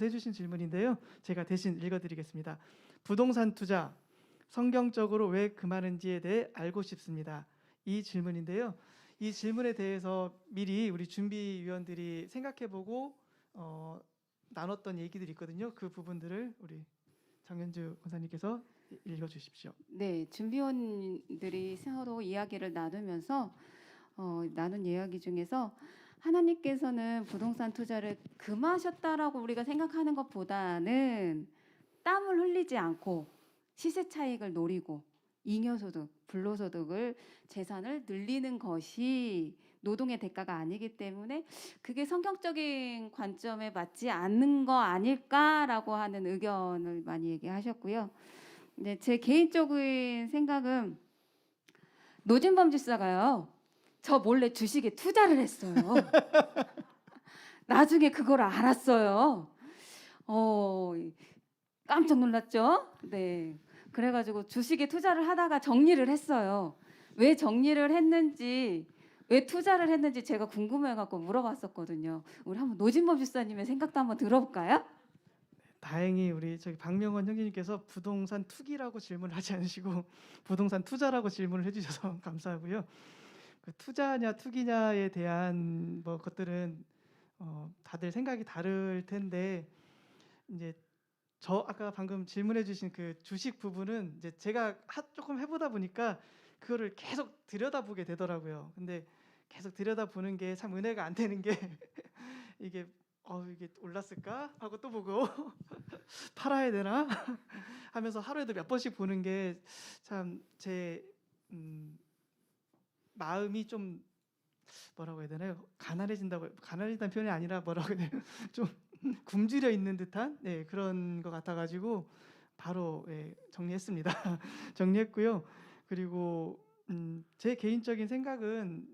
해주신 질문인데요. 제가 대신 읽어드리겠습니다. 부동산 투자 성경적으로 왜 금하는지에 대해 알고 싶습니다. 이 질문인데요. 이 질문에 대해서 미리 우리 준비위원들이 생각해보고 나눴던 얘기들이 있거든요. 그 부분들을 우리 정현주 권사님께서 읽어주십시오. 네, 준비원들이 서로 이야기를 나누면서 나눈 이야기 중에서 하나님께서는 부동산 투자를 금하셨다라고 우리가 생각하는 것보다는 땀을 흘리지 않고 시세 차익을 노리고 잉여소득, 불로소득을 재산을 늘리는 것이 노동의 대가가 아니기 때문에 그게 성경적인 관점에 맞지 않는 거 아닐까라고 하는 의견을 많이 얘기하셨고요. 네, 제 개인적인 생각은 노진범 집사가요, 저 몰래 주식에 투자를 했어요. 나중에 그걸 알았어요. 깜짝 놀랐죠? 네. 그래가지고 주식에 투자를 하다가 정리를 했어요. 왜 정리를 했는지, 왜 투자를 했는지 제가 궁금해갖고 물어봤었거든요. 우리 한번 노진범 집사님의 생각도 한번 들어볼까요? 다행히 우리 저기 박명원 형제님께서 부동산 투기라고 질문을 하지 않으시고 부동산 투자라고 질문을 해주셔서 감사하고요. 그 투자냐 투기냐에 대한 뭐 것들은 다들 생각이 다를 텐데 이제 저 아까 방금 질문해주신 그 주식 부분은 이제 제가 조금 해보다 보니까 그거를 계속 들여다보게 되더라고요. 근데 계속 들여다보는 게 참 은혜가 안 되는 게 이게 이게 올랐을까 하고 또 보고 팔아야 되나 하면서 하루에도 몇 번씩 보는 게 참 제 마음이 좀 뭐라고 해야 되나요? 가난해진다는 표현이 아니라 뭐라고 해야 되나요? 좀 굶주려 있는 듯한 그런 것 같아가지고 바로 정리했습니다. 정리했고요. 그리고 제 개인적인 생각은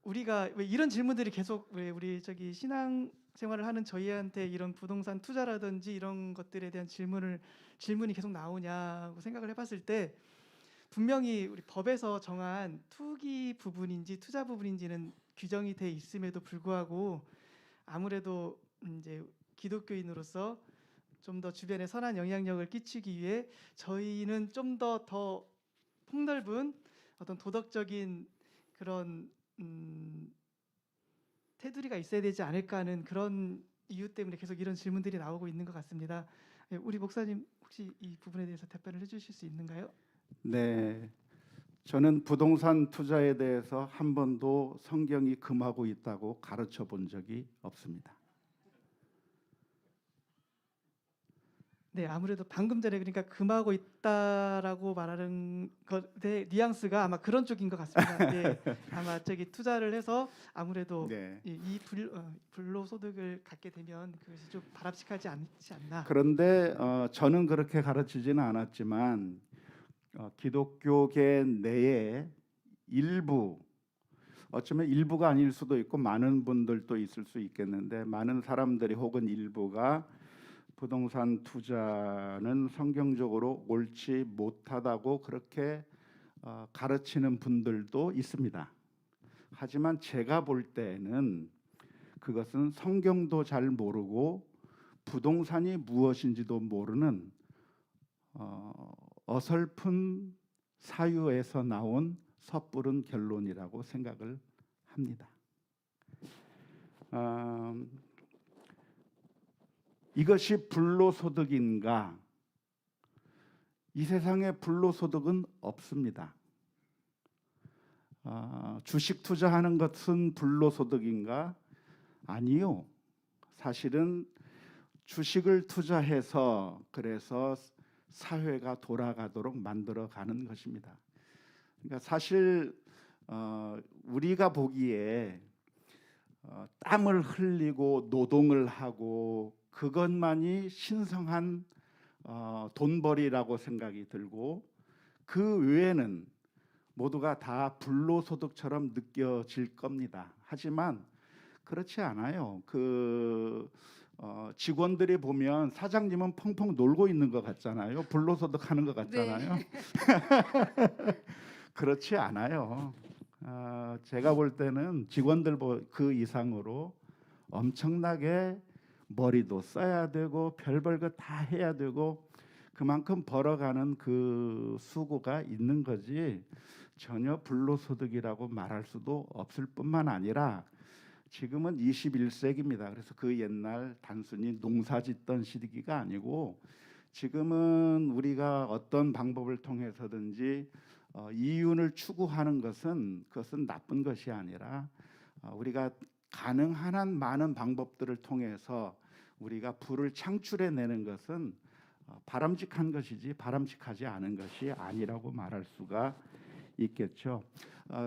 우리가 왜 이런 질문들이 계속 왜 우리 저기 신앙 생활을 하는 저희한테 이런 부동산 투자라든지 이런 것들에 대한 질문이 계속 나오냐고 생각을 해봤을 때 분명히 우리 법에서 정한 투기 부분인지 투자 부분인지는 규정이 돼 있음에도 불구하고 아무래도 이제 기독교인으로서 좀 더 주변에 선한 영향력을 끼치기 위해 저희는 좀 더 폭넓은 어떤 도덕적인 그런 테두리가 있어야 되지 않을까 하는 그런 이유 때문에 계속 이런 질문들이 나오고 있는 것 같습니다. 우리 목사님 혹시 이 부분에 대해서 답변을 해주실 수 있는가요? 네, 저는 부동산 투자에 대해서 한 번도 성경이 금하고 있다고 가르쳐 본 적이 없습니다. 네, 아무래도 방금 전에 그러니까 금하고 있다라고 말하는 것의 뉘앙스가 아마 그런 쪽인 것 같습니다. 예, 아마 저기 투자를 해서 아무래도 네. 불로소득을 갖게 되면 그것이 좀 바람직하지 않지 않나. 그런데 저는 그렇게 가르치지는 않았지만 기독교계 내에 일부, 어쩌면 일부가 아닐 수도 있고 많은 분들도 있을 수 있겠는데 많은 사람들이 혹은 일부가 부동산 투자는 성경적으로 옳지 못하다고 그렇게 가르치는 분들도 있습니다. 하지만 제가 볼 때는 그것은 성경도 잘 모르고 부동산이 무엇인지도 모르는 어설픈 사유에서 나온 섣부른 결론이라고 생각을 합니다. 이것이 불로소득인가? 이 세상에 불로소득은 없습니다. 주식 투자하는 것은 불로소득인가? 아니요. 사실은 주식을 투자해서 그래서 사회가 돌아가도록 만들어가는 것입니다. 그러니까 사실 우리가 보기에 땀을 흘리고 노동을 하고 그것만이 신성한 돈벌이라고 생각이 들고 그 외에는 모두가 다 불로소득처럼 느껴질 겁니다. 하지만 그렇지 않아요. 직원들이 보면 사장님은 펑펑 놀고 있는 것 같잖아요. 불로소득 하는 것 같잖아요. 네. 그렇지 않아요. 제가 볼 때는 직원들 그 이상으로 엄청나게 머리도 써야 되고 별별 거 다 해야 되고 그만큼 벌어가는 그 수고가 있는 거지 전혀 불로소득이라고 말할 수도 없을 뿐만 아니라 지금은 21세기입니다. 그래서 그 옛날 단순히 농사짓던 시기가 아니고 지금은 우리가 어떤 방법을 통해서든지 이윤을 추구하는 것은 그것은 나쁜 것이 아니라 우리가 가능한 한 많은 방법들을 통해서 우리가 부를 창출해내는 것은 바람직한 것이지 바람직하지 않은 것이 아니라고 말할 수가 있겠죠.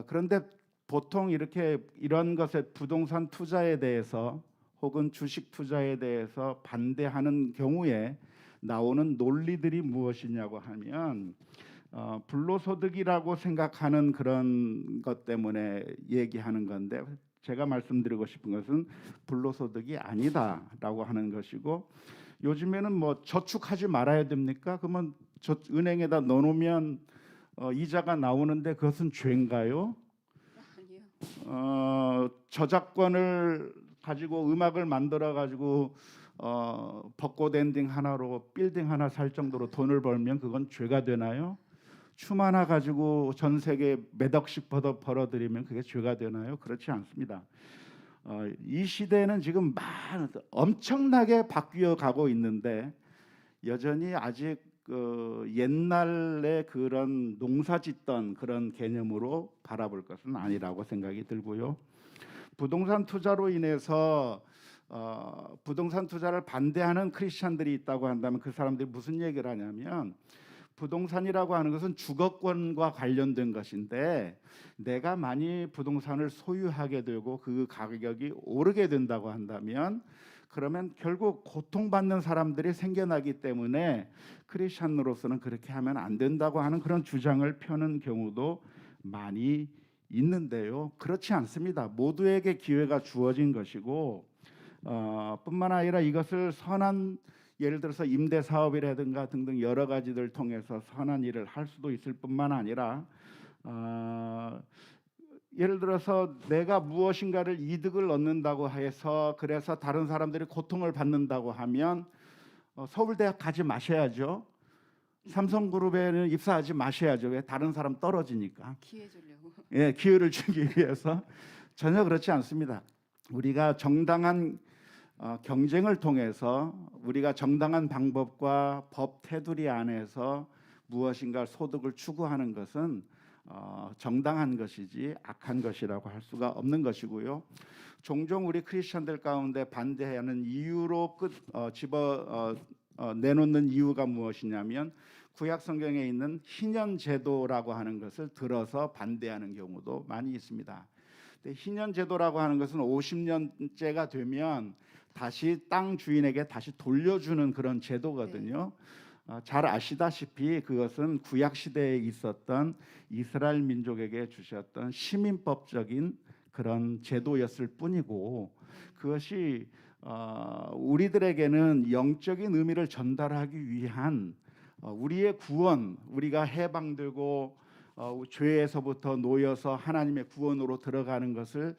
그런데 보통 이렇게 이런 것에 부동산 투자에 대해서 혹은 주식 투자에 대해서 반대하는 경우에 나오는 논리들이 무엇이냐고 하면 불로소득이라고 생각하는 그런 것 때문에 얘기하는 건데 제가 말씀드리고 싶은 것은 불로소득이 아니다라고 하는 것이고 요즘에는 뭐 저축하지 말아야 됩니까? 그러면 은행에다 넣어놓으면 이자가 나오는데 그것은 죄인가요? 아니요. 저작권을 가지고 음악을 만들어 가지고 벚꽃 엔딩 하나로 빌딩 하나 살 정도로 돈을 벌면 그건 죄가 되나요? 춤 하나 가지고 전 세계 몇 억씩 벌어들이면 그게 죄가 되나요? 그렇지 않습니다. 이 시대는 지금 엄청나게 바뀌어 가고 있는데 여전히 아직 옛날에 그런 농사짓던 그런 개념으로 바라볼 것은 아니라고 생각이 들고요. 부동산 투자로 인해서 부동산 투자를 반대하는 크리스천들이 있다고 한다면 그 사람들이 무슨 얘기를 하냐면 부동산이라고 하는 것은 주거권과 관련된 것인데 내가 많이 부동산을 소유하게 되고 그 가격이 오르게 된다고 한다면 그러면 결국 고통받는 사람들이 생겨나기 때문에 크리스천으로서는 그렇게 하면 안 된다고 하는 그런 주장을 펴는 경우도 많이 있는데요. 그렇지 않습니다. 모두에게 기회가 주어진 것이고 뿐만 아니라 이것을 선한 예를 들어서 임대 사업이라든가 등등 여러 가지들 통해서 선한 일을 할 수도 있을 뿐만 아니라 예를 들어서 내가 무엇인가를 이득을 얻는다고 해서 그래서 다른 사람들이 고통을 받는다고 하면 서울대학 가지 마셔야죠. 삼성그룹에는 입사하지 마셔야죠. 왜? 다른 사람 떨어지니까. 기회 주려고. 예, 기회를 주기 위해서. 전혀 그렇지 않습니다. 우리가 정당한 경쟁을 통해서 우리가 정당한 방법과 법 테두리 안에서 무엇인가 소득을 추구하는 것은 정당한 것이지 악한 것이라고 할 수가 없는 것이고요. 종종 우리 크리스천들 가운데 반대하는 이유로 내놓는 이유가 무엇이냐면 구약 성경에 있는 희년 제도라고 하는 것을 들어서 반대하는 경우도 많이 있습니다. 희년 제도라고 하는 것은 50년째가 되면 다시 땅 주인에게 다시 돌려주는 그런 제도거든요. 잘 아시다시피 그것은 구약 시대에 있었던 이스라엘 민족에게 주셨던 시민법적인 그런 제도였을 뿐이고 그것이 우리들에게는 영적인 의미를 전달하기 위한 우리의 구원, 우리가 해방되고 죄에서부터 놓여서 하나님의 구원으로 들어가는 것을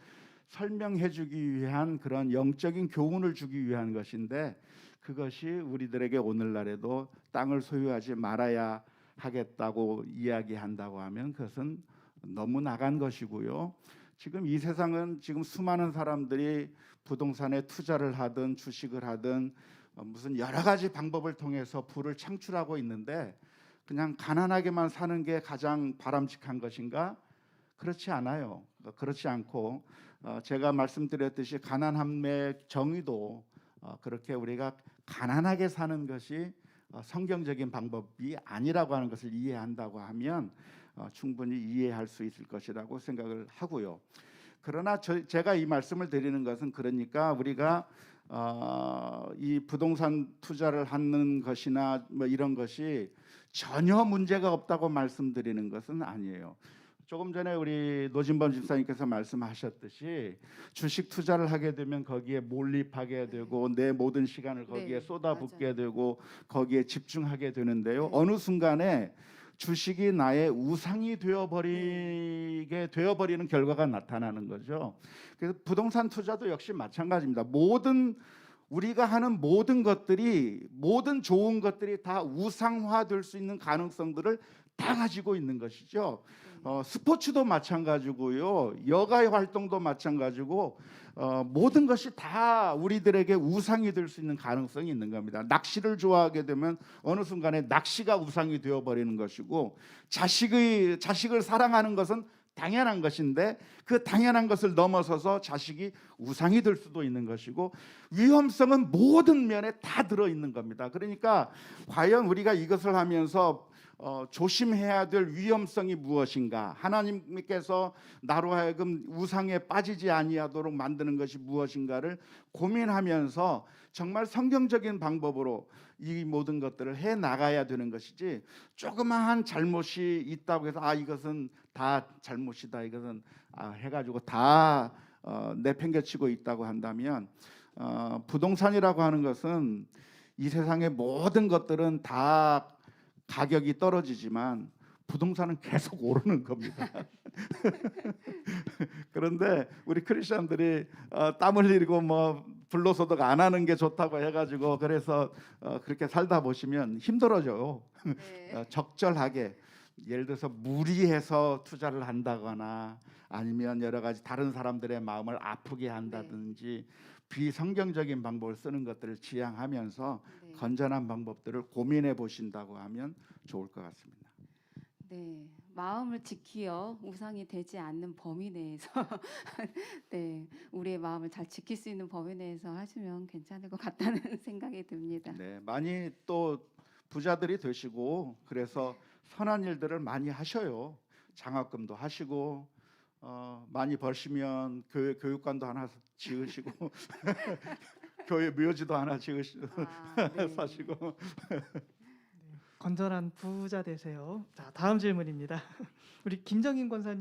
설명해 주기 위한 그런 영적인 교훈을 주기 위한 것인데 그것이 우리들에게 오늘날에도 땅을 소유하지 말아야 하겠다고 이야기한다고 하면 그것은 너무 나간 것이고요. 지금 이 세상은 지금 수많은 사람들이 부동산에 투자를 하든 주식을 하든 무슨 여러 가지 방법을 통해서 부를 창출하고 있는데 그냥 가난하게만 사는 게 가장 바람직한 것인가? 그렇지 않아요. 그렇지 않고 제가 말씀드렸듯이 가난함의 정의도 그렇게 우리가 가난하게 사는 것이 성경적인 방법이 아니라고 하는 것을 이해한다고 하면 충분히 이해할 수 있을 것이라고 생각을 하고요. 그러나 제가 이 말씀을 드리는 것은 그러니까 우리가 이 부동산 투자를 하는 것이나 뭐 이런 것이 전혀 문제가 없다고 말씀드리는 것은 아니에요. 조금 전에 우리 노진범 집사님께서 말씀하셨듯이 주식 투자를 하게 되면 거기에 몰입하게 되고 내 모든 시간을 거기에 네, 쏟아붓게 맞아요. 되고 거기에 집중하게 되는데요. 네. 어느 순간에 주식이 나의 우상이 되어버리는 결과가 나타나는 거죠. 그래서 부동산 투자도 역시 마찬가지입니다. 모든 우리가 하는 모든 것들이 모든 좋은 것들이 다 우상화될 수 있는 가능성들을 다 가지고 있는 것이죠. 스포츠도 마찬가지고요. 여가의 활동도 마찬가지고 모든 것이 다 우리들에게 우상이 될 수 있는 가능성이 있는 겁니다. 낚시를 좋아하게 되면 어느 순간에 낚시가 우상이 되어버리는 것이고 자식을 사랑하는 것은 당연한 것인데 그 당연한 것을 넘어서서 자식이 우상이 될 수도 있는 것이고 위험성은 모든 면에 다 들어있는 겁니다. 그러니까 과연 우리가 이것을 하면서 조심해야 될 위험성이 무엇인가, 하나님께서 나로 하여금 우상에 빠지지 아니하도록 만드는 것이 무엇인가를 고민하면서 정말 성경적인 방법으로 이 모든 것들을 해 나가야 되는 것이지, 조그마한 잘못이 있다고 해서 이것은 다 잘못이다, 이것은 해가지고 다 내팽개치고 있다고 한다면 부동산이라고 하는 것은 이 세상의 모든 것들은 다 가격이 떨어지지만 부동산은 계속 오르는 겁니다. 그런데 우리 크리스천들이 땀 흘리고 뭐 불로소득 안 하는 게 좋다고 해가지고 그래서 그렇게 살다 보시면 힘들어져요. 네. 적절하게, 예를 들어서 무리해서 투자를 한다거나 아니면 여러 가지 다른 사람들의 마음을 아프게 한다든지 비성경적인 방법을 쓰는 것들을 지양하면서 네. 건전한 방법들을 고민해 보신다고 하면 좋을 것 같습니다. 네, 마음을 지키어 우상이 되지 않는 범위 내에서 네, 우리의 마음을 잘 지킬 수 있는 범위 내에서 하시면 괜찮을 것 같다는 생각이 듭니다. 네, 많이 또 부자들이 되시고 그래서 선한 일들을 많이 하셔요. 장학금도 하시고 많이 벌시면 교육관도 하나 지으시고 교회 묘지도 하나 지으시고 네. 사시고. 건전한 부자 되세요. 자, 다음 질문입니다. 우리 김정인 권사님.